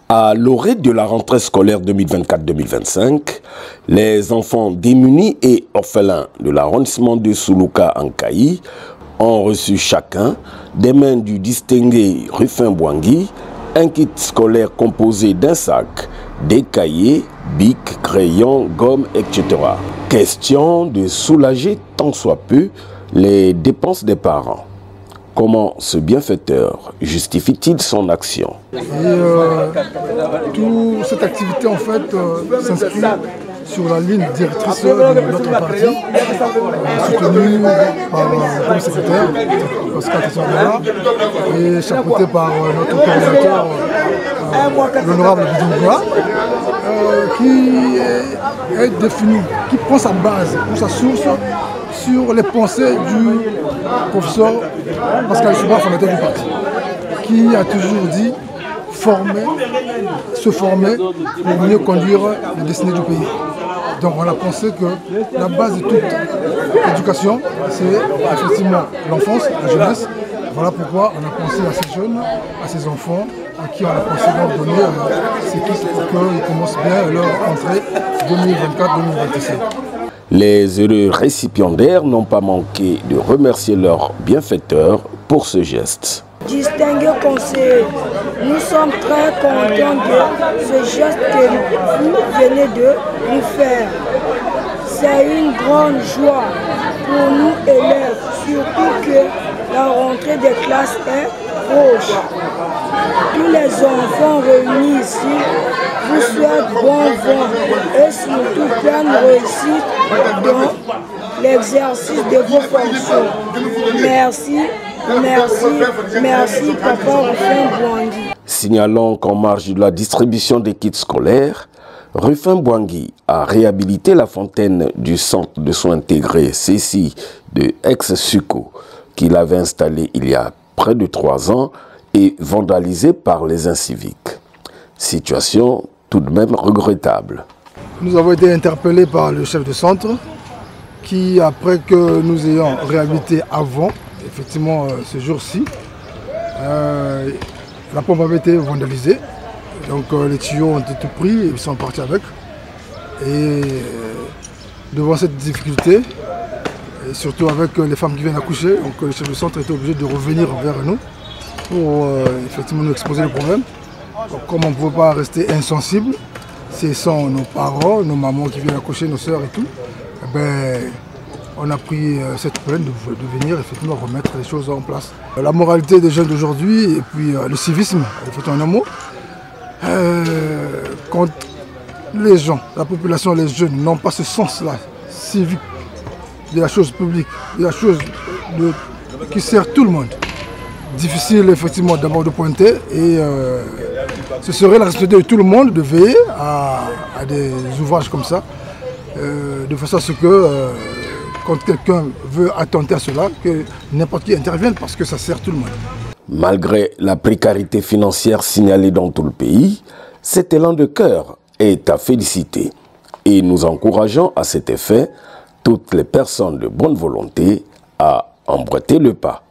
À l'orée de la rentrée scolaire 2024-2025, les enfants démunis et orphelins de l'arrondissement de Soulouka en Kayi ont reçu chacun, des mains du distingué Rufin Bouangui, un kit scolaire composé d'un sac, des cahiers, bics, crayons, gommes, etc. Question de soulager tant soit peu les dépenses des parents. Comment ce bienfaiteur justifie-t-il son action? Toute cette activité en fait s'inscrit sur la ligne directrice de notre parti, soutenue par le secrétaire Pascal Tessouara et chapeauté par notre coordinateur, l'honorable Bidouba, qui est défini, qui prend sa base ou sa source sur les pensées du professeur Pascal Tessouara, fondateur du parti, qui a toujours dit se former pour mieux conduire les destinées du pays. Donc on a pensé que la base de toute éducation, c'est effectivement l'enfance, la jeunesse. Voilà pourquoi on a pensé à ces jeunes, à ces enfants, à qui on a pensé leur donner ces kits pour qu'ils commencent bien leur entrée 2024-2025. Les heureux récipiendaires n'ont pas manqué de remercier leurs bienfaiteurs pour ce geste. Distingués conseillers, nous sommes très contents de ce geste que vous venez de nous faire. C'est une grande joie pour nous élèves, surtout que la rentrée des classes est proche. Tous les enfants réunis ici vous souhaitent bon vent et surtout pleine réussite dans l'exercice de vos fonctions. Merci, Papa Rufin Bouangui. Signalons qu'en marge de la distribution des kits scolaires, Rufin Bouangui a réhabilité la fontaine du centre de soins intégrés CECI de Aix-Suko, qu'il avait installé il y a près de 3 ans et vandalisée par les inciviques. Situation tout de même regrettable. Nous avons été interpellés par le chef de centre qui, après que nous ayons réhabilité avant, effectivement ce jour-ci, la pompe avait été vandalisée. Donc les tuyaux ont été pris et ils sont partis avec. Et devant cette difficulté, et surtout avec les femmes qui viennent accoucher, donc le chef de centre était obligé de revenir vers nous pour effectivement nous exposer le problème. Donc, comme on ne pouvait pas rester insensible, ce sont nos parents, nos mamans qui viennent accoucher, nos soeurs et tout, eh ben, on a pris cette peine de venir effectivement remettre les choses en place. La moralité des jeunes d'aujourd'hui et puis le civisme, en un mot, quand les gens, la population, les jeunes n'ont pas ce sens-là civique de la chose publique, de la chose qui sert tout le monde, difficile effectivement d'abord de pointer et ce serait la responsabilité de tout le monde de veiller à des ouvrages comme ça, de façon à ce que quand quelqu'un veut attenter à cela, que n'importe qui intervienne parce que ça sert tout le monde. Malgré la précarité financière signalée dans tout le pays, cet élan de cœur est à féliciter et nous encourageons à cet effet toutes les personnes de bonne volonté à emboîter le pas.